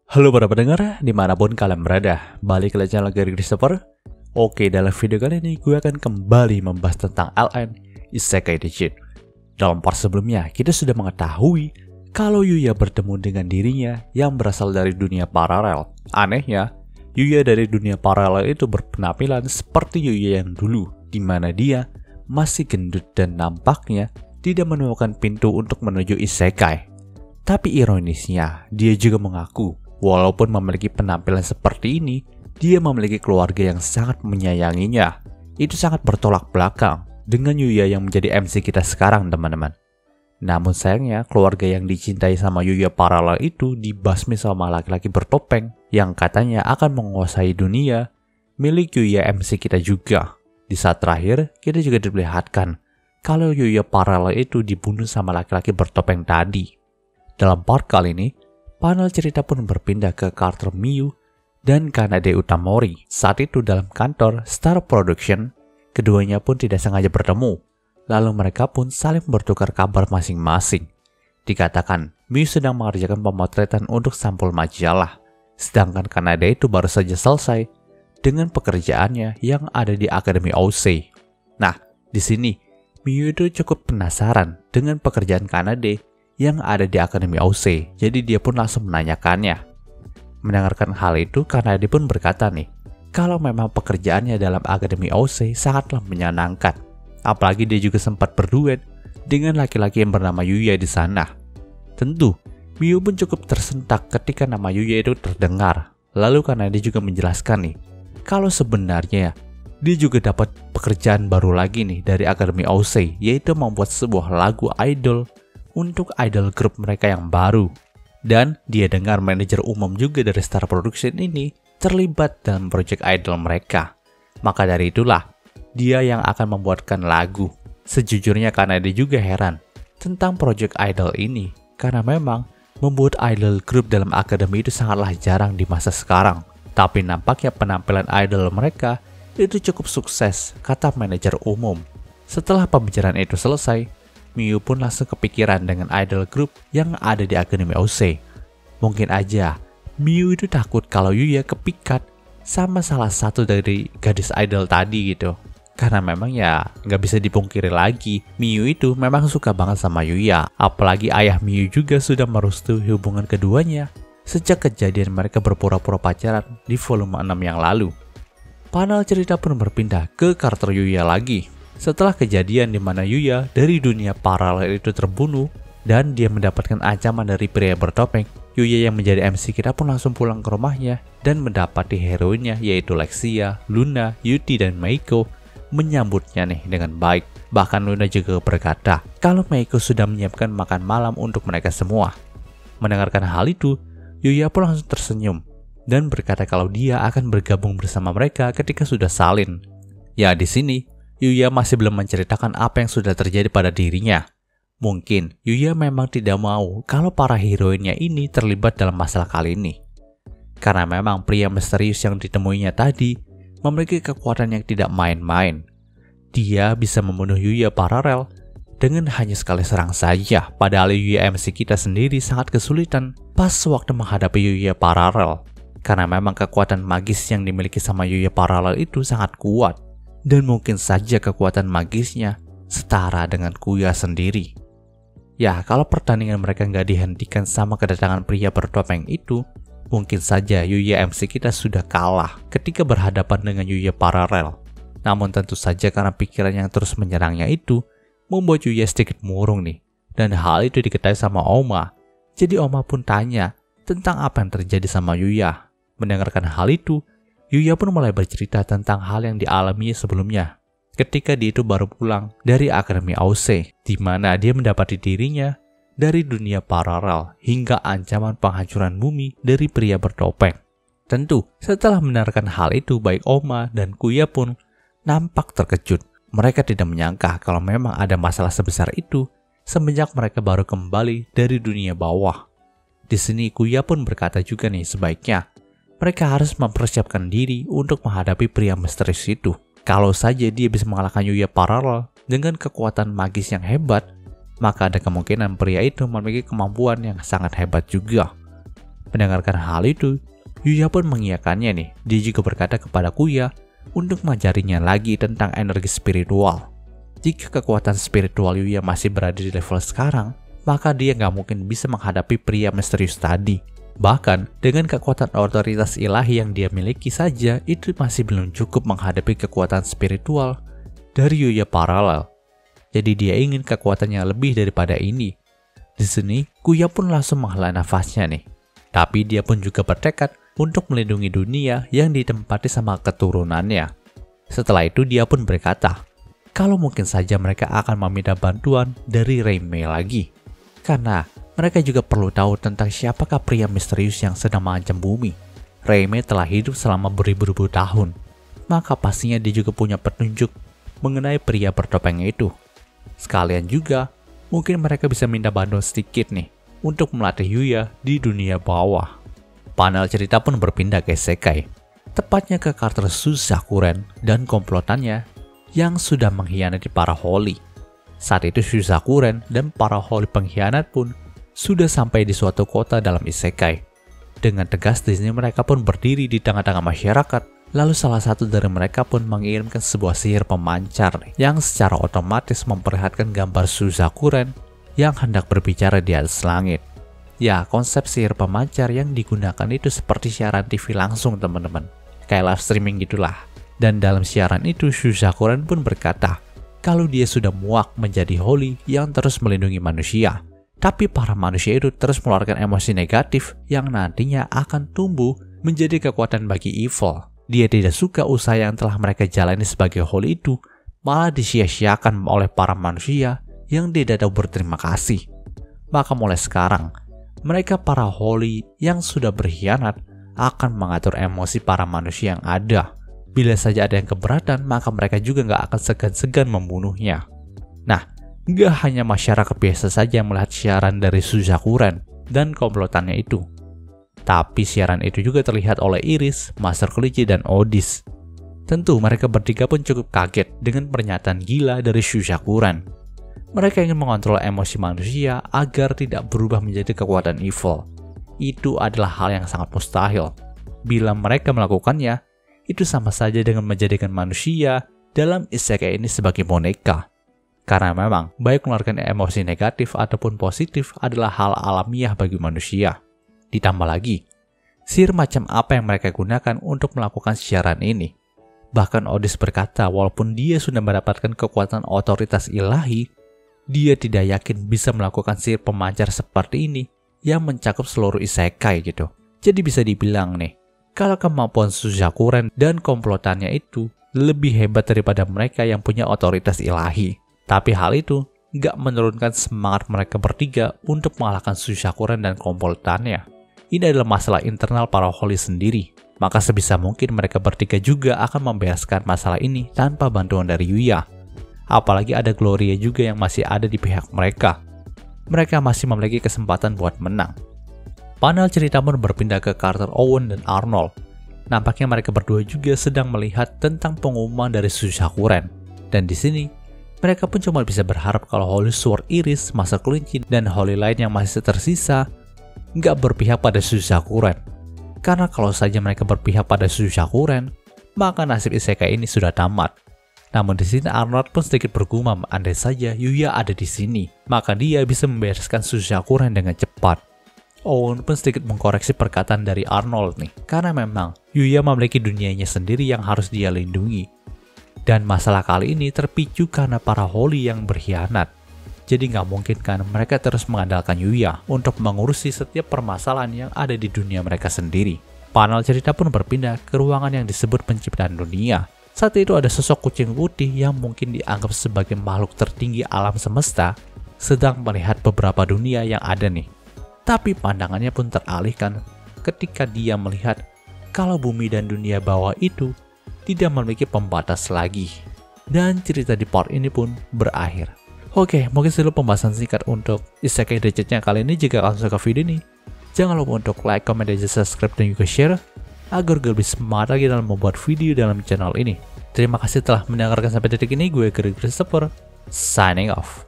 Halo para pendengar, dimanapun kalian berada, balik ke channel Gary Christopher. Oke, dalam video kali ini gue akan kembali membahas tentang LN Isekai Digit. Dalam part sebelumnya, kita sudah mengetahui kalau Yuya bertemu dengan dirinya yang berasal dari dunia paralel. Anehnya, Yuya dari dunia paralel itu berpenampilan seperti Yuya yang dulu, di mana dia masih gendut dan nampaknya tidak menemukan pintu untuk menuju Isekai. Tapi ironisnya, dia juga mengaku walaupun memiliki penampilan seperti ini, dia memiliki keluarga yang sangat menyayanginya. Itu sangat bertolak belakang dengan Yuya yang menjadi MC kita sekarang, teman-teman. Namun sayangnya, keluarga yang dicintai sama Yuya paralel itu dibasmi sama laki-laki bertopeng yang katanya akan menguasai dunia milik Yuya MC kita juga. Di saat terakhir, kita juga diperlihatkan kalau Yuya paralel itu dibunuh sama laki-laki bertopeng tadi. Dalam part kali ini, panel cerita pun berpindah ke karakter Miyu dan Kanade Utamori. Saat itu dalam kantor Star Production, keduanya pun tidak sengaja bertemu. Lalu mereka pun saling bertukar kabar masing-masing. Dikatakan, Miyu sedang mengerjakan pemotretan untuk sampul majalah, sedangkan Kanade itu baru saja selesai dengan pekerjaannya yang ada di Akademi Ousei. Nah, di sini Miyu itu cukup penasaran dengan pekerjaan Kanade yang ada di Akademi Ousei, jadi dia pun langsung menanyakannya. Mendengarkan hal itu, Kanade pun berkata nih, kalau memang pekerjaannya dalam Akademi Ousei sangatlah menyenangkan. Apalagi dia juga sempat berduet dengan laki-laki yang bernama Yuya di sana. Tentu, Miyu pun cukup tersentak ketika nama Yuya itu terdengar. Lalu Kanade juga menjelaskan nih, kalau sebenarnya dia juga dapat pekerjaan baru lagi nih dari Akademi Ousei, yaitu membuat sebuah lagu idol untuk idol grup mereka yang baru. Dan dia dengar manajer umum juga dari Star Production ini terlibat dalam proyek idol mereka. Maka dari itulah, dia yang akan membuatkan lagu. Sejujurnya Kanade juga heran tentang proyek idol ini, karena memang membuat idol grup dalam akademi itu sangatlah jarang di masa sekarang. Tapi nampaknya penampilan idol mereka itu cukup sukses, kata manajer umum. Setelah pembicaraan itu selesai, Miyu pun langsung kepikiran dengan idol group yang ada di Akademi Ousei. Mungkin aja Miyu itu takut kalau Yuya kepikat sama salah satu dari gadis idol tadi gitu. Karena memang ya nggak bisa dipungkiri lagi, Miyu itu memang suka banget sama Yuya. Apalagi ayah Miyu juga sudah merestui hubungan keduanya sejak kejadian mereka berpura-pura pacaran di volume 6 yang lalu. Panel cerita pun berpindah ke karakter Yuya lagi. Setelah kejadian di mana Yuya dari dunia paralel itu terbunuh dan dia mendapatkan ancaman dari pria bertopeng, Yuya yang menjadi MC kita pun langsung pulang ke rumahnya dan mendapati heroinnya yaitu Lexia, Luna, Yuti, dan Meiko menyambutnya nih dengan baik. Bahkan Luna juga berkata kalau Meiko sudah menyiapkan makan malam untuk mereka semua. Mendengarkan hal itu, Yuya pun langsung tersenyum dan berkata kalau dia akan bergabung bersama mereka ketika sudah salin. Ya, di sini Yuya masih belum menceritakan apa yang sudah terjadi pada dirinya. Mungkin Yuya memang tidak mau kalau para heroinnya ini terlibat dalam masalah kali ini. Karena memang pria misterius yang ditemuinya tadi memiliki kekuatan yang tidak main-main. Dia bisa membunuh Yuya paralel dengan hanya sekali serang saja, padahal Yuya MC kita sendiri sangat kesulitan pas waktu menghadapi Yuya paralel. Karena memang kekuatan magis yang dimiliki sama Yuya paralel itu sangat kuat. Dan mungkin saja kekuatan magisnya setara dengan Kuya sendiri. Ya, kalau pertandingan mereka nggak dihentikan sama kedatangan pria bertopeng itu, mungkin saja Yuya MC kita sudah kalah ketika berhadapan dengan Yuya paralel. Namun tentu saja karena pikiran yang terus menyerangnya itu, membuat Yuya sedikit murung nih. Dan hal itu diketahui sama Oma. Jadi Oma pun tanya tentang apa yang terjadi sama Yuya. Mendengarkan hal itu, Yuya pun mulai bercerita tentang hal yang dialami sebelumnya ketika dia itu baru pulang dari Akademi Ousei, di mana dia mendapati dirinya dari dunia paralel hingga ancaman penghancuran bumi dari pria bertopeng. Tentu, setelah mendengarkan hal itu, baik Oma dan Kuya pun nampak terkejut. Mereka tidak menyangka kalau memang ada masalah sebesar itu semenjak mereka baru kembali dari dunia bawah. Di sini Kuya pun berkata juga nih, sebaiknya mereka harus mempersiapkan diri untuk menghadapi pria misterius itu. Kalau saja dia bisa mengalahkan Yuya paralel dengan kekuatan magis yang hebat, maka ada kemungkinan pria itu memiliki kemampuan yang sangat hebat juga. Mendengarkan hal itu, Yuya pun mengiyakannya nih. Dia juga berkata kepada Kuya untuk mengajarinya lagi tentang energi spiritual. Jika kekuatan spiritual Yuya masih berada di level sekarang, maka dia nggak mungkin bisa menghadapi pria misterius tadi. Bahkan, dengan kekuatan otoritas ilahi yang dia miliki saja, itu masih belum cukup menghadapi kekuatan spiritual dari Yuya paralel. Jadi dia ingin kekuatannya lebih daripada ini. Di sini, Kuya pun langsung menghela nafasnya nih. Tapi dia pun juga bertekad untuk melindungi dunia yang ditempati sama keturunannya. Setelah itu dia pun berkata, kalau mungkin saja mereka akan meminta bantuan dari Reimei lagi. Karena mereka juga perlu tahu tentang siapakah pria misterius yang sedang mengancam bumi. Reimei telah hidup selama beribu-ribu tahun. Maka pastinya dia juga punya petunjuk mengenai pria bertopeng itu. Sekalian juga, mungkin mereka bisa minta bantuan sedikit nih untuk melatih Yuya di dunia bawah. Panel cerita pun berpindah ke isekai, tepatnya ke karakter Suzakuren dan komplotannya yang sudah mengkhianati para Holy. Saat itu Suzakuren dan para Holy pengkhianat pun sudah sampai di suatu kota dalam isekai. Dengan tegas di sini mereka pun berdiri di tengah-tengah masyarakat. Lalu salah satu dari mereka pun mengirimkan sebuah sihir pemancar yang secara otomatis memperlihatkan gambar Suzakuren yang hendak berbicara di atas langit. Ya, konsep sihir pemancar yang digunakan itu seperti siaran TV langsung teman-teman. Kayak live streaming gitulah. Dan dalam siaran itu Suzakuren pun berkata kalau dia sudah muak menjadi Holy yang terus melindungi manusia. Tapi para manusia itu terus mengeluarkan emosi negatif yang nantinya akan tumbuh menjadi kekuatan bagi evil. Dia tidak suka usaha yang telah mereka jalani sebagai Holy itu malah disia-siakan oleh para manusia yang tidak tahu berterima kasih. Maka mulai sekarang, mereka para Holy yang sudah berkhianat akan mengatur emosi para manusia yang ada. Bila saja ada yang keberatan, maka mereka juga nggak akan segan-segan membunuhnya. Nah, nggak hanya masyarakat biasa saja yang melihat siaran dari Suzakuren dan komplotannya itu. Tapi siaran itu juga terlihat oleh Iris, Master Kelinci, dan Odis. Tentu mereka bertiga pun cukup kaget dengan pernyataan gila dari Suzakuren. Mereka ingin mengontrol emosi manusia agar tidak berubah menjadi kekuatan evil. Itu adalah hal yang sangat mustahil. Bila mereka melakukannya, itu sama saja dengan menjadikan manusia dalam isekai ini sebagai boneka. Karena memang, baik mengeluarkan emosi negatif ataupun positif adalah hal alamiah bagi manusia. Ditambah lagi, sihir macam apa yang mereka gunakan untuk melakukan siaran ini. Bahkan Odis berkata walaupun dia sudah mendapatkan kekuatan otoritas ilahi, dia tidak yakin bisa melakukan sihir pemancar seperti ini yang mencakup seluruh isekai gitu. Jadi bisa dibilang nih, kalau kemampuan Suzakuren dan komplotannya itu lebih hebat daripada mereka yang punya otoritas ilahi. Tapi hal itu nggak menurunkan semangat mereka bertiga untuk mengalahkan Suzakuren dan komplotannya. Ini adalah masalah internal para Holy sendiri. Maka sebisa mungkin mereka bertiga juga akan membereskan masalah ini tanpa bantuan dari Yuya. Apalagi ada Gloria juga yang masih ada di pihak mereka. Mereka masih memiliki kesempatan buat menang. Panel cerita pun berpindah ke karakter Owen dan Arnold. Nampaknya mereka berdua juga sedang melihat tentang pengumuman dari Suzakuren. Dan di sini, mereka pun cuma bisa berharap kalau Holy Sword Iris, Master Kelinci, dan Holy lain yang masih tersisa nggak berpihak pada Suzakuren. Karena kalau saja mereka berpihak pada Suzakuren, maka nasib isekai ini sudah tamat. Namun di sini Arnold pun sedikit bergumam, andai saja Yuya ada di sini, maka dia bisa membereskan Suzakuren dengan cepat. Owen pun sedikit mengkoreksi perkataan dari Arnold nih, karena memang Yuya memiliki dunianya sendiri yang harus dia lindungi. Dan masalah kali ini terpicu karena para Holy yang berkhianat. Jadi nggak mungkin kan mereka terus mengandalkan Yuya untuk mengurusi setiap permasalahan yang ada di dunia mereka sendiri. Panel cerita pun berpindah ke ruangan yang disebut penciptaan dunia. Saat itu ada sosok kucing putih yang mungkin dianggap sebagai makhluk tertinggi alam semesta sedang melihat beberapa dunia yang ada nih. Tapi pandangannya pun teralihkan ketika dia melihat kalau bumi dan dunia bawah itu tidak memiliki pembatas lagi. Dan cerita di part ini pun berakhir. Oke, mungkin segitu pembahasan singkat untuk Isekai Digitnya kali ini. Jika kalian suka video ini, jangan lupa untuk like, comment, dan subscribe, dan juga share agar gue lebih semangat lagi dalam membuat video dalam channel ini. Terima kasih telah mendengarkan sampai detik ini. Gue Greg Christopher, signing off.